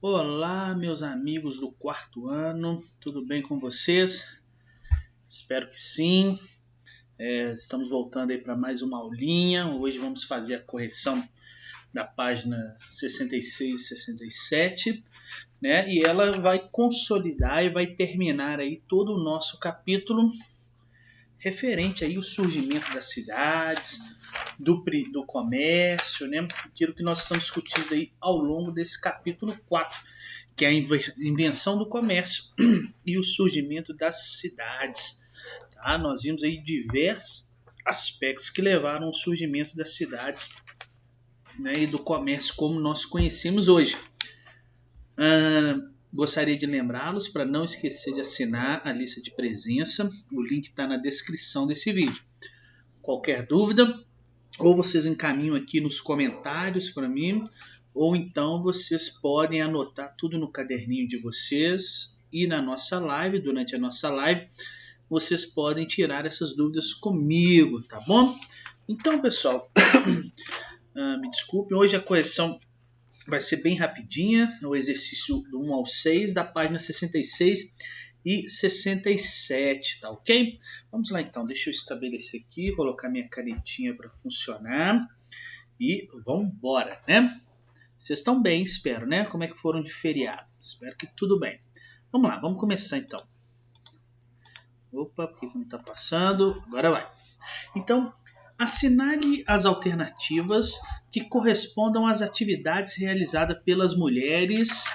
Olá, meus amigos do quarto ano, tudo bem com vocês? Espero que sim. Estamos voltando aí para mais uma aulinha. Hoje vamos fazer a correção da página 66 e 67, né? E ela vai consolidar e vai terminar aí todo o nosso capítulo referente aí ao surgimento das cidades, do comércio, né? Aquilo que nós estamos discutindo aí ao longo desse capítulo 4, que é a invenção do comércio e o surgimento das cidades. Tá? Nós vimos aí diversos aspectos que levaram ao surgimento das cidades, né, e do comércio como nós conhecemos hoje. Gostaria de lembrá-los para não esquecer de assinar a lista de presença. O link está na descrição desse vídeo. Qualquer dúvida, ou vocês encaminham aqui nos comentários para mim, ou então vocês podem anotar tudo no caderninho de vocês e na nossa live, durante a nossa live, vocês podem tirar essas dúvidas comigo, tá bom? Então, pessoal, me desculpem, hoje a correção vai ser bem rapidinha, é o exercício do 1 ao 6 da página 66 e 67, tá ok? Vamos lá então, deixa eu estabelecer aqui, colocar minha canetinha para funcionar e vamos embora, né? Vocês estão bem, espero, né? Como é que foram de feriado? Espero que tudo bem. Vamos lá, vamos começar então. Opa, por que não está passando? Agora vai. Então, assinale as alternativas que correspondam às atividades realizadas pelas mulheres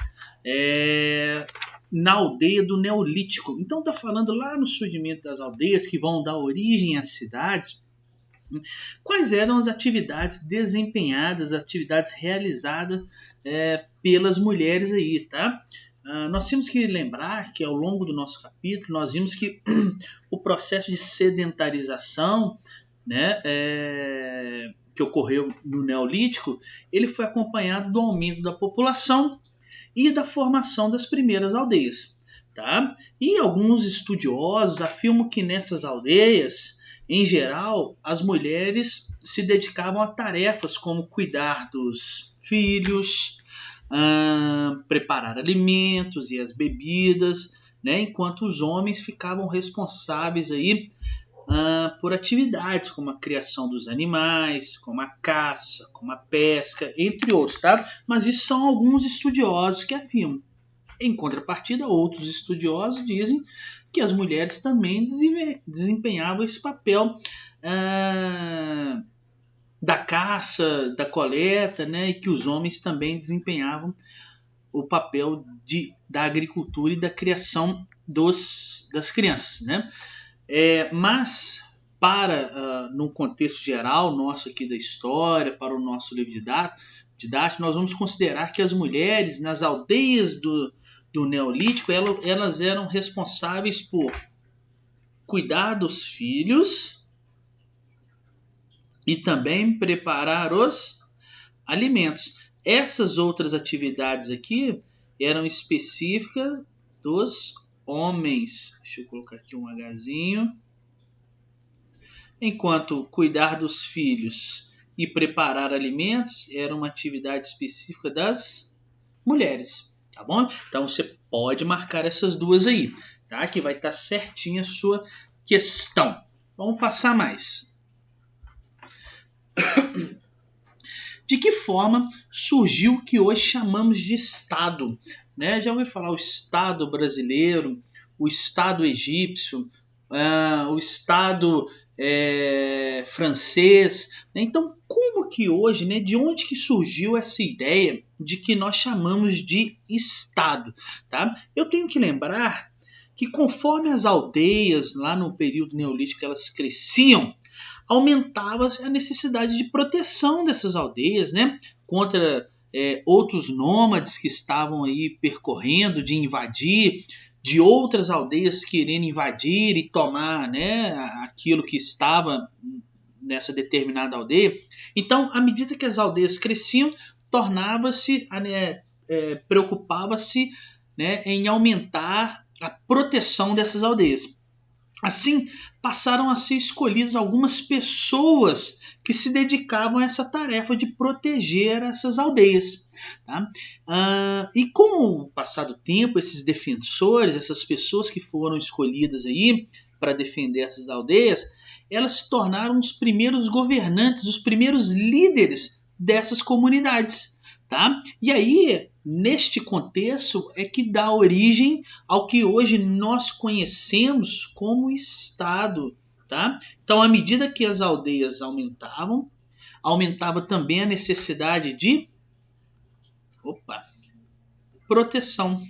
na aldeia do Neolítico. Então está falando lá no surgimento das aldeias que vão dar origem às cidades. Quais eram as atividades desempenhadas, atividades realizadas pelas mulheres aí, tá? Nós temos que lembrar que ao longo do nosso capítulo nós vimos que o processo de sedentarização, né, que ocorreu no Neolítico, ele foi acompanhado do aumento da população e da formação das primeiras aldeias. Tá? E alguns estudiosos afirmam que nessas aldeias, em geral, as mulheres se dedicavam a tarefas como cuidar dos filhos, preparar alimentos e as bebidas, né? Enquanto os homens ficavam responsáveis aí, por atividades como a criação dos animais, como a caça, como a pesca, entre outros, tá? Mas isso são alguns estudiosos que afirmam. Em contrapartida, outros estudiosos dizem que as mulheres também desempenhavam esse papel da caça, da coleta, né? E que os homens também desempenhavam o papel da agricultura e da criação das crianças, né? Mas, no contexto geral nosso aqui da história, para o nosso livro didático, nós vamos considerar que as mulheres nas aldeias do Neolítico, elas eram responsáveis por cuidar dos filhos e também preparar os alimentos. Essas outras atividades aqui eram específicas dos homens. Deixa eu colocar aqui um Hzinho. Enquanto cuidar dos filhos e preparar alimentos era uma atividade específica das mulheres, tá bom? Então você pode marcar essas duas aí, tá? Que vai estar certinha a sua questão. Vamos passar mais. De que forma surgiu o que hoje chamamos de Estado? Né? Já ouviu falar o Estado brasileiro, o Estado egípcio, o Estado francês. Né? Então, como que hoje, né, de onde que surgiu essa ideia de que nós chamamos de Estado? Tá? Eu tenho que lembrar que conforme as aldeias lá no período neolítico elas cresciam, aumentava a necessidade de proteção dessas aldeias, né, contra outros nômades que estavam aí percorrendo, de invadir, de outras aldeias querendo invadir e tomar, né, aquilo que estava nessa determinada aldeia. Então, à medida que as aldeias cresciam, preocupava-se, né, em aumentar a proteção dessas aldeias. Assim, passaram a ser escolhidas algumas pessoas que se dedicavam a essa tarefa de proteger essas aldeias. Tá? E com o passar do tempo, esses defensores, essas pessoas que foram escolhidas aí para defender essas aldeias, elas se tornaram os primeiros governantes, os primeiros líderes dessas comunidades. Tá? E aí, neste contexto, é que dá origem ao que hoje nós conhecemos como Estado. Tá? Então, à medida que as aldeias aumentavam, aumentava também a necessidade de proteção.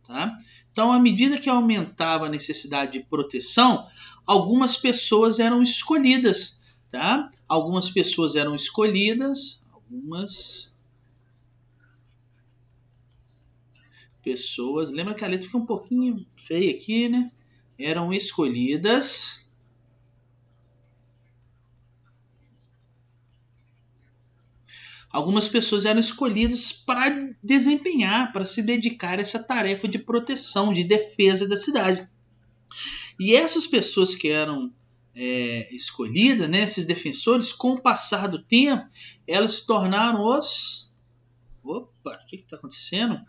Tá? Então, à medida que aumentava a necessidade de proteção, algumas pessoas eram escolhidas. Tá? Algumas pessoas eram escolhidas, algumas pessoas, lembra que a letra fica um pouquinho feia aqui, né? Eram escolhidas algumas pessoas eram escolhidas para desempenhar, para se dedicar a essa tarefa de proteção, de defesa da cidade. E essas pessoas que eram escolhidas, né, esses defensores, com o passar do tempo, elas se tornaram os... Opa, o que está acontecendo?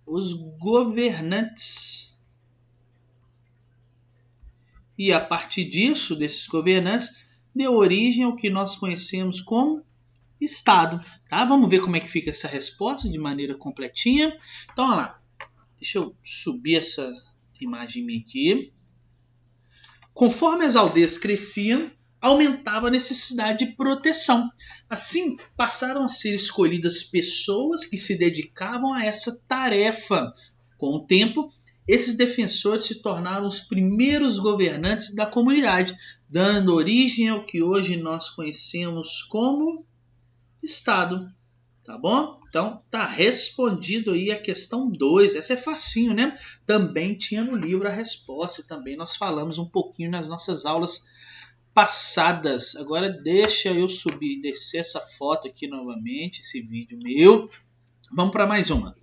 Os governantes. E a partir disso, desses governantes, deu origem ao que nós conhecemos como Estado. Tá? Vamos ver como é que fica essa resposta de maneira completinha. Então, olha lá. Deixa eu subir essa imagem minha aqui. Conforme as aldeias cresciam, aumentava a necessidade de proteção. Assim, passaram a ser escolhidas pessoas que se dedicavam a essa tarefa. Com o tempo, esses defensores se tornaram os primeiros governantes da comunidade, dando origem ao que hoje nós conhecemos como Estado. Tá bom? Então, tá respondido aí a questão 2. Essa é facinho, né? Também tinha no livro a resposta. Também nós falamos um pouquinho nas nossas aulas passadas. Agora deixa eu subir, descer essa foto aqui novamente, esse vídeo meu. Vamos para mais uma.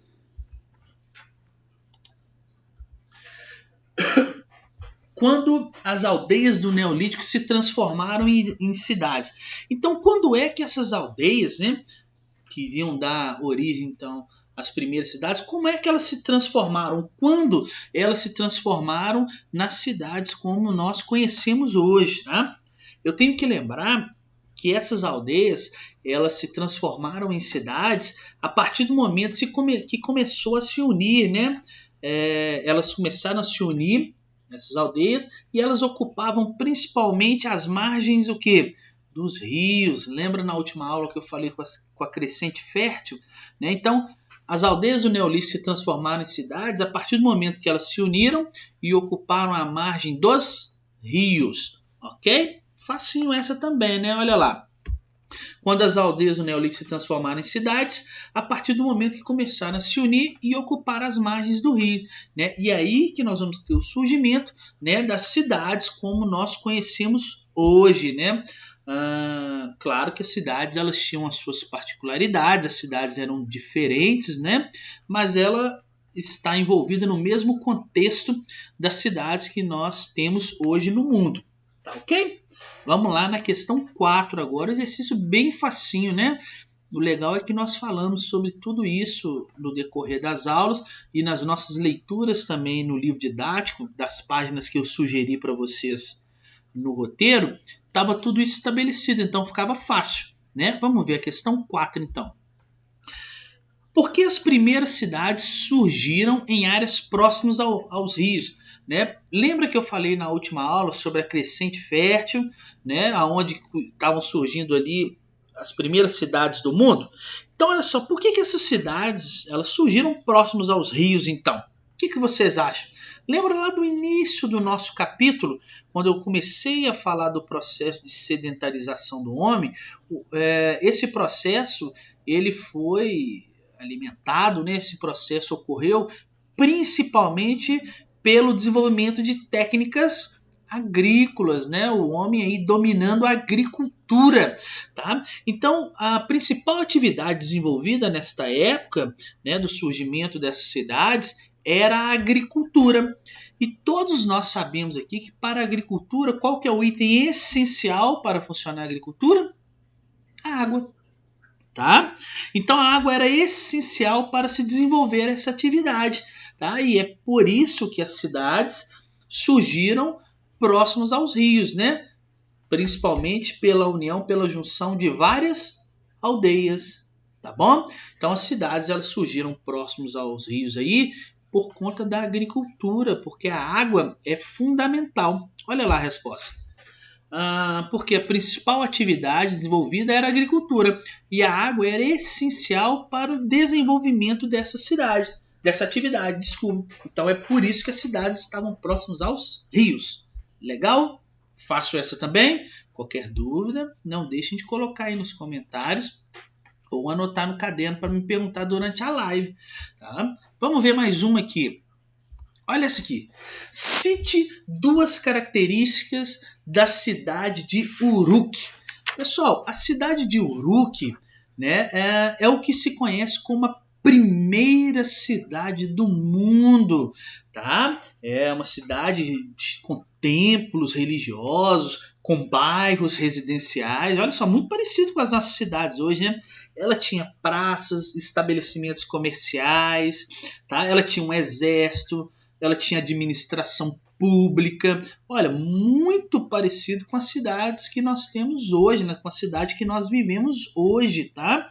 Quando as aldeias do Neolítico se transformaram em cidades. Então, quando é que essas aldeias, né, que iriam dar origem, então, às primeiras cidades, como é que elas se transformaram? Quando elas se transformaram nas cidades como nós conhecemos hoje, tá? Eu tenho que lembrar que essas aldeias, elas se transformaram em cidades a partir do momento que começou a se unir, né? Elas começaram a se unir, essas aldeias, e elas ocupavam principalmente as margens do quê? Dos rios. Lembra na última aula que eu falei com a crescente fértil? Né? Então, as aldeias do Neolítico se transformaram em cidades a partir do momento que elas se uniram e ocuparam a margem dos rios. Ok? Facinho essa também, né? Olha lá. Quando as aldeias do Neolítico se transformaram em cidades, a partir do momento que começaram a se unir e ocupar as margens do rio. Né? E aí que nós vamos ter o surgimento, né, das cidades como nós conhecemos hoje. Né? Claro que as cidades elas tinham as suas particularidades, as cidades eram diferentes, né? Mas ela está envolvida no mesmo contexto das cidades que nós temos hoje no mundo. Tá ok? Vamos lá na questão 4 agora, exercício bem facinho, né? O legal é que nós falamos sobre tudo isso no decorrer das aulas e nas nossas leituras também no livro didático, das páginas que eu sugeri para vocês no roteiro, estava tudo isso estabelecido, então ficava fácil, né? Vamos ver a questão 4 então. Por que as primeiras cidades surgiram em áreas próximas aos rios? Né? Lembra que eu falei na última aula sobre a crescente fértil, né? Onde estavam surgindo ali as primeiras cidades do mundo? Então, olha só, por que essas cidades elas surgiram próximas aos rios, então? O que vocês acham? Lembra lá do início do nosso capítulo, quando eu comecei a falar do processo de sedentarização do homem? Esse processo ele foi alimentado, né? Esse processo ocorreu principalmente pelo desenvolvimento de técnicas agrícolas, né? O homem aí dominando a agricultura, tá? Então, a principal atividade desenvolvida nesta época, né, do surgimento dessas cidades, era a agricultura. E todos nós sabemos aqui que para a agricultura, qual que é o item essencial para funcionar a agricultura? A água. tá? Então a água era essencial para se desenvolver essa atividade, tá? E é por isso que as cidades surgiram próximos aos rios, né? Principalmente pela união, pela junção de várias aldeias, tá bom? Então as cidades elas surgiram próximos aos rios aí por conta da agricultura, porque a água é fundamental. Olha lá a resposta. Porque a principal atividade desenvolvida era a agricultura e a água era essencial para o desenvolvimento dessa cidade, dessa atividade, desculpa. Então é por isso que as cidades estavam próximas aos rios. Legal? Faço essa também. Qualquer dúvida, não deixem de colocar aí nos comentários ou anotar no caderno para me perguntar durante a live. Tá? Vamos ver mais uma aqui. Olha essa aqui. Cite 2 características da cidade de Uruk. Pessoal, a cidade de Uruk, né, é o que se conhece como a primeira cidade do mundo, tá? É uma cidade com templos religiosos, com bairros residenciais. Olha só, muito parecido com as nossas cidades hoje, né? Ela tinha praças, estabelecimentos comerciais, tá? Ela tinha um exército, ela tinha administração pública. Olha, muito parecido com as cidades que nós temos hoje, né? Com a cidade que nós vivemos hoje, tá?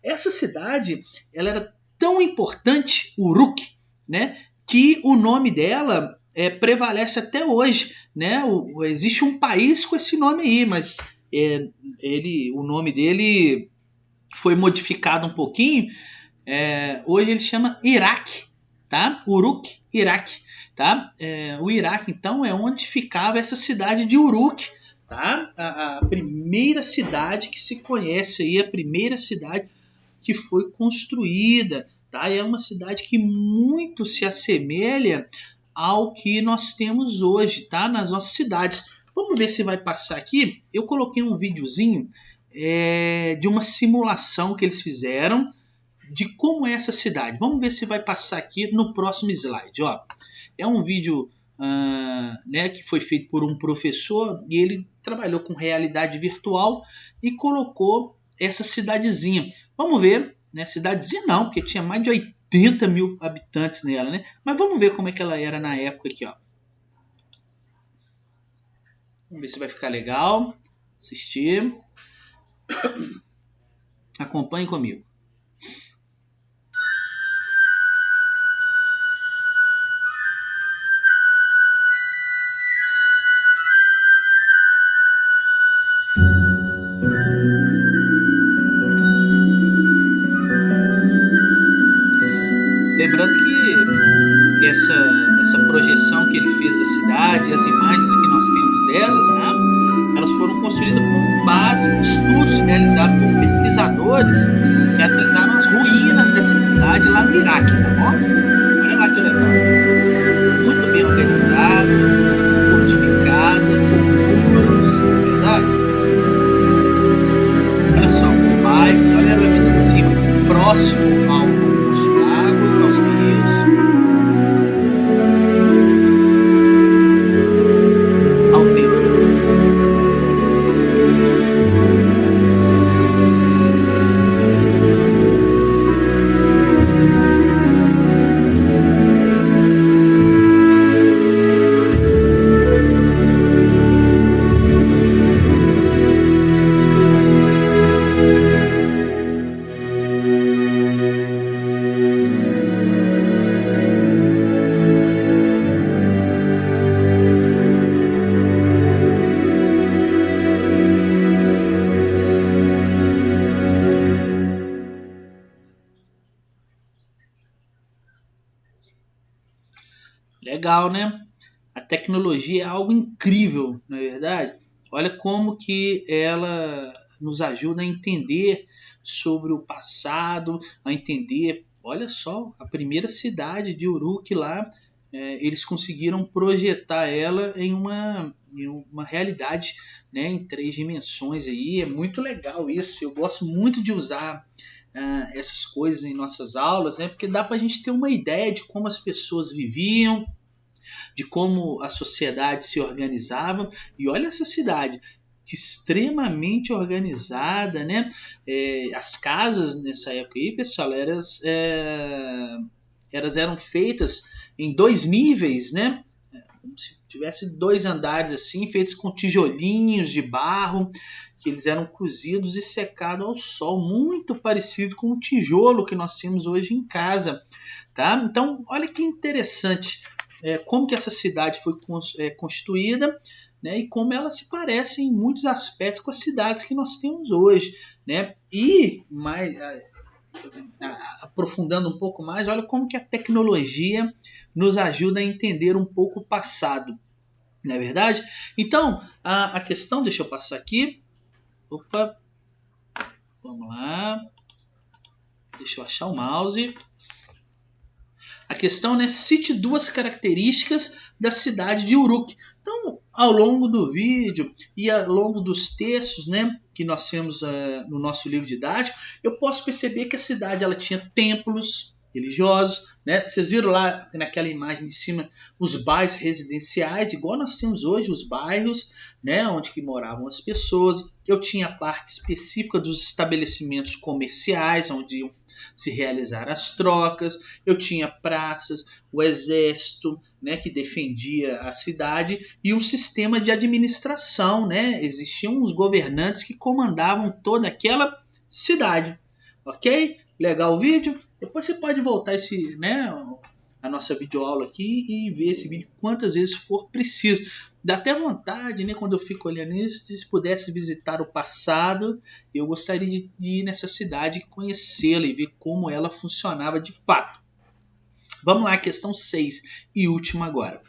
Essa cidade, ela era tão importante, Uruk, né? Que o nome dela prevalece até hoje, né? Existe um país com esse nome aí, mas o nome dele foi modificado um pouquinho. Hoje ele chama Iraque, tá? Uruk, Iraque, tá? O Iraque, então, é onde ficava essa cidade de Uruk, tá? A primeira cidade que se conhece aí, a primeira cidade que foi construída, tá? E é uma cidade que muito se assemelha ao que nós temos hoje, tá? Nas nossas cidades. Vamos ver se vai passar aqui. Eu coloquei um videozinho de uma simulação que eles fizeram de como é essa cidade. Vamos ver se vai passar aqui no próximo slide. Ó. É um vídeo né, que foi feito por um professor e ele trabalhou com realidade virtual e colocou essa cidadezinha. Vamos ver, né? Cidadezinha não, porque tinha mais de 80 mil habitantes nela, né? Mas vamos ver como é que ela era na época aqui, ó. Vamos ver se vai ficar legal. Assistir. Acompanhe comigo. Lembrando que essa projeção que ele fez da cidade, as imagens que nós temos delas, né, elas foram construídas com base em estudos realizados por pesquisadores que analisaram as ruínas dessa cidade lá no Iraque, tá bom? Olha lá que legal. Muito bem organizada, fortificada, com muros, verdade? Olha só, com bairros, olha ela vista de cima, próximo ao curso d'água, aos rios, ao templo. Legal, né? A tecnologia é algo incrível, não é verdade? Olha como que ela nos ajuda a entender sobre o passado, a entender, olha só, a primeira cidade de Uruk lá, eles conseguiram projetar ela em uma realidade, né, em 3 dimensões aí. É muito legal isso, eu gosto muito de usar essas coisas em nossas aulas, né, porque dá para a gente ter uma ideia de como as pessoas viviam, de como a sociedade se organizava. E olha essa cidade, extremamente organizada, né? As casas nessa época aí, pessoal, elas eram feitas em 2 níveis, né? Como se tivesse 2 andares assim, feitos com tijolinhos de barro, que eles eram cozidos e secados ao sol, muito parecido com o tijolo que nós temos hoje em casa, tá? Então, olha que interessante como que essa cidade foi construída, né? E como ela se parece em muitos aspectos com as cidades que nós temos hoje, né? E mais aprofundando um pouco mais, olha como que a tecnologia nos ajuda a entender um pouco o passado, não é verdade? Então, a questão, deixa eu passar aqui, opa, vamos lá, deixa eu achar o mouse. A questão, né, cite 2 características da cidade de Uruk. Então, ao longo do vídeo e ao longo dos textos, né, que nós temos no nosso livro didático, eu posso perceber que a cidade ela tinha templos religiosos, né? Vocês viram lá naquela imagem de cima os bairros residenciais, igual nós temos hoje os bairros, né, onde que moravam as pessoas. Eu tinha a parte específica dos estabelecimentos comerciais, onde iam se realizar as trocas. Eu tinha praças, o exército, né, que defendia a cidade, e um sistema de administração, né? Existiam os governantes que comandavam toda aquela cidade. Ok? Legal o vídeo? Depois você pode voltar a nossa videoaula aqui e ver esse vídeo quantas vezes for preciso. Dá até vontade, né, quando eu fico olhando isso, se pudesse visitar o passado, eu gostaria de ir nessa cidade e conhecê-la e ver como ela funcionava de fato. Vamos lá, questão 6 e última agora.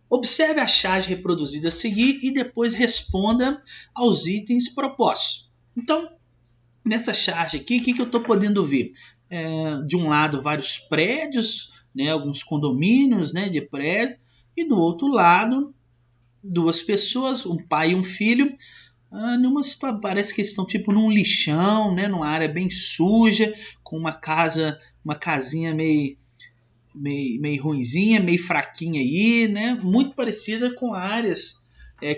Observe a charge reproduzida a seguir e depois responda aos itens propostos. Então, nessa charge aqui, o que eu estou podendo ver? De um lado, vários prédios, né, alguns condomínios, né, de prédio, e do outro lado, 2 pessoas, um pai e um filho, parece que estão tipo num lixão, né, numa área bem suja, com uma casinha meio ruinzinha, meio fraquinha aí, né, muito parecida com áreas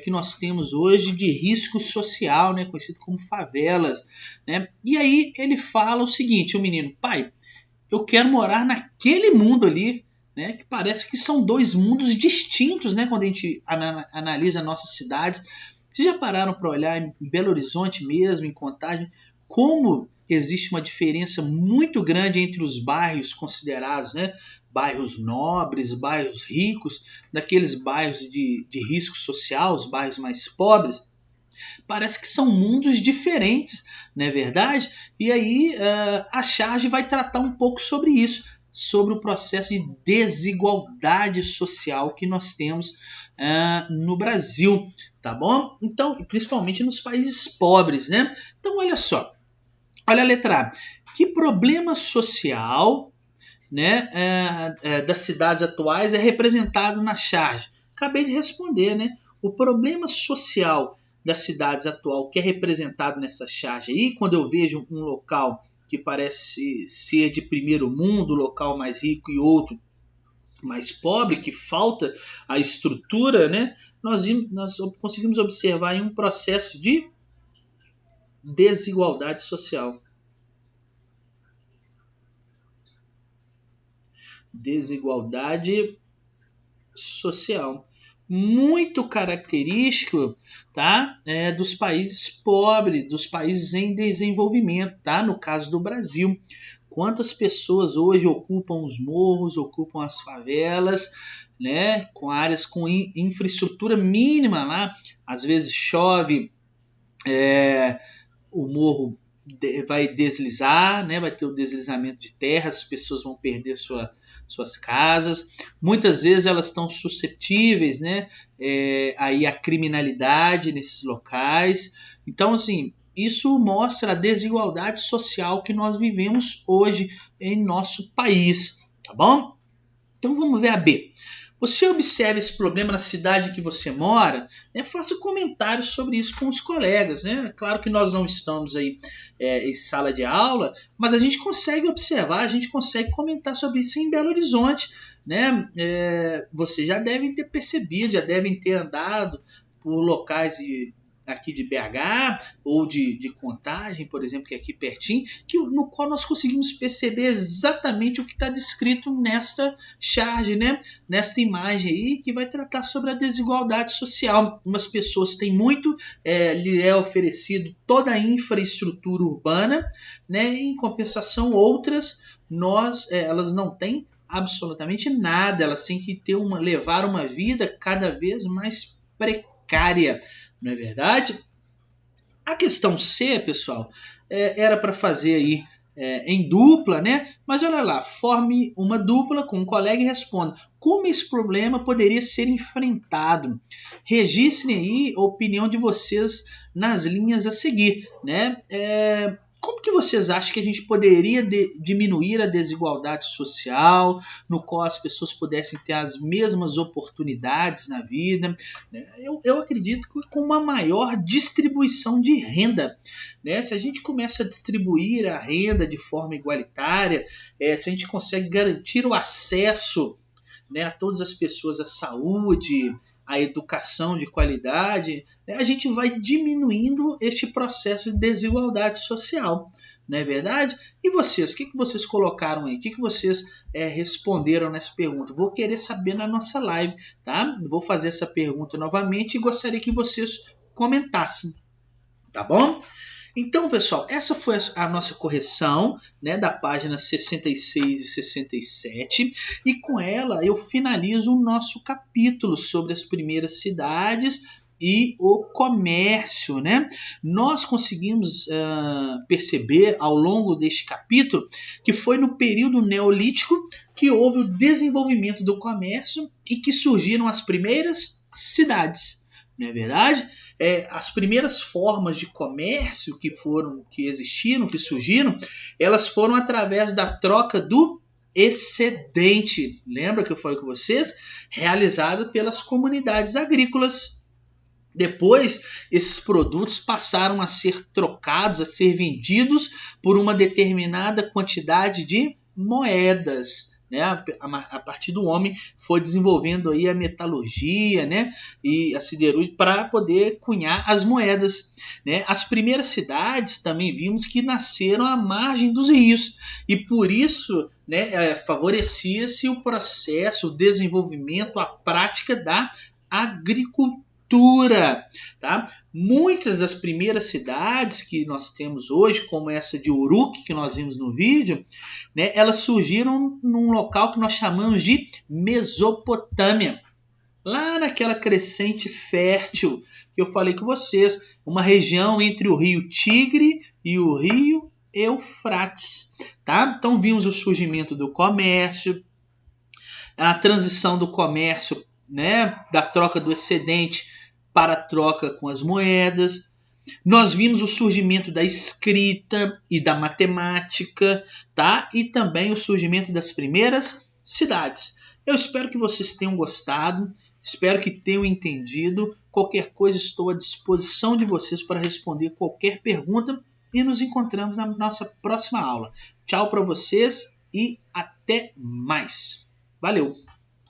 que nós temos hoje de risco social, né, conhecido como favelas, né? E aí ele fala o seguinte, o menino, pai, eu quero morar naquele mundo ali, né, que parece que são 2 mundos distintos, né, quando a gente analisa nossas cidades. Vocês já pararam para olhar em Belo Horizonte mesmo, em Contagem, como existe uma diferença muito grande entre os bairros considerados, né, bairros nobres, bairros ricos, daqueles bairros de risco social, os bairros mais pobres? Parece que são mundos diferentes, não é verdade? E aí a charge vai tratar um pouco sobre isso, sobre o processo de desigualdade social que nós temos no Brasil, tá bom? Então, principalmente nos países pobres, né? Então, olha só, olha a letra A. Que problema social, né, das cidades atuais é representado na charge? Acabei de responder, né? O problema social das cidades atual que é representado nessa charge aí, quando eu vejo um local que parece ser de primeiro mundo, local mais rico e outro mais pobre, que falta a estrutura, né? Nós conseguimos observar aí um processo de desigualdade social. Desigualdade social. Muito característico, tá? Dos países pobres, dos países em desenvolvimento, tá? No caso do Brasil. Quantas pessoas hoje ocupam os morros, ocupam as favelas, né? Com áreas com infraestrutura mínima lá. Às vezes chove, o morro vai deslizar, né? Vai ter o deslizamento de terra, as pessoas vão perder suas casas. Muitas vezes elas estão suscetíveis, né, aí à criminalidade nesses locais. Então, assim, isso mostra a desigualdade social que nós vivemos hoje em nosso país, tá bom? Então vamos ver a B. Você observa esse problema na cidade que você mora, né? Faça comentários sobre isso com os colegas, né? Claro que nós não estamos aí em sala de aula, mas a gente consegue observar, a gente consegue comentar sobre isso em Belo Horizonte, né? Vocês já devem ter percebido, já devem ter andado por locais aqui de BH ou de Contagem, por exemplo, que é aqui pertinho, no qual nós conseguimos perceber exatamente o que está descrito nesta charge, né? Nesta imagem aí, que vai tratar sobre a desigualdade social. Umas pessoas têm muito, lhe é oferecido toda a infraestrutura urbana, né? Em compensação, outras, elas não têm absolutamente nada, elas têm que levar uma vida cada vez mais precária. Não é verdade? A questão C, pessoal, era para fazer aí em dupla, né? Mas olha lá, forme uma dupla com um colega e responda como esse problema poderia ser enfrentado. Registrem aí a opinião de vocês nas linhas a seguir, né? Como que vocês acham que a gente poderia diminuir a desigualdade social, no qual as pessoas pudessem ter as mesmas oportunidades na vida? Eu acredito que com uma maior distribuição de renda, né? Se a gente começa a distribuir a renda de forma igualitária, se a gente consegue garantir o acesso, né, a todas as pessoas à saúde, a educação de qualidade, né, a gente vai diminuindo este processo de desigualdade social, não é verdade? E vocês, o que vocês colocaram aí? O que vocês responderam nessa pergunta? Vou querer saber na nossa live, tá? Vou fazer essa pergunta novamente e gostaria que vocês comentassem, tá bom? Então, pessoal, essa foi a nossa correção, né, da página 66 e 67, e com ela eu finalizo o nosso capítulo sobre as primeiras cidades e o comércio, né? Nós conseguimos perceber ao longo deste capítulo que foi no período neolítico que houve o desenvolvimento do comércio e que surgiram as primeiras cidades, não é verdade? As primeiras formas de comércio que existiram, que surgiram, elas foram através da troca do excedente. Lembra que eu falei com vocês? Realizado pelas comunidades agrícolas. Depois, esses produtos passaram a ser trocados, a ser vendidos por uma determinada quantidade de moedas. Né? A partir do homem foi desenvolvendo aí a metalurgia, né? E a siderurgia para poder cunhar as moedas, né? As primeiras cidades também vimos que nasceram à margem dos rios e por isso, né, favorecia-se o processo, o desenvolvimento, a prática da agricultura. Tá? Muitas das primeiras cidades que nós temos hoje, como essa de Uruk que nós vimos no vídeo, né, elas surgiram num local que nós chamamos de Mesopotâmia, lá naquela crescente fértil que eu falei com vocês, uma região entre o rio Tigre e o rio Eufrates. Tá? Então vimos o surgimento do comércio, a transição do comércio, né, da troca do excedente para a troca com as moedas. Nós vimos o surgimento da escrita e da matemática, tá? E também o surgimento das primeiras cidades. Eu espero que vocês tenham gostado, espero que tenham entendido. Qualquer coisa, estou à disposição de vocês para responder qualquer pergunta e nos encontramos na nossa próxima aula. Tchau para vocês e até mais. Valeu!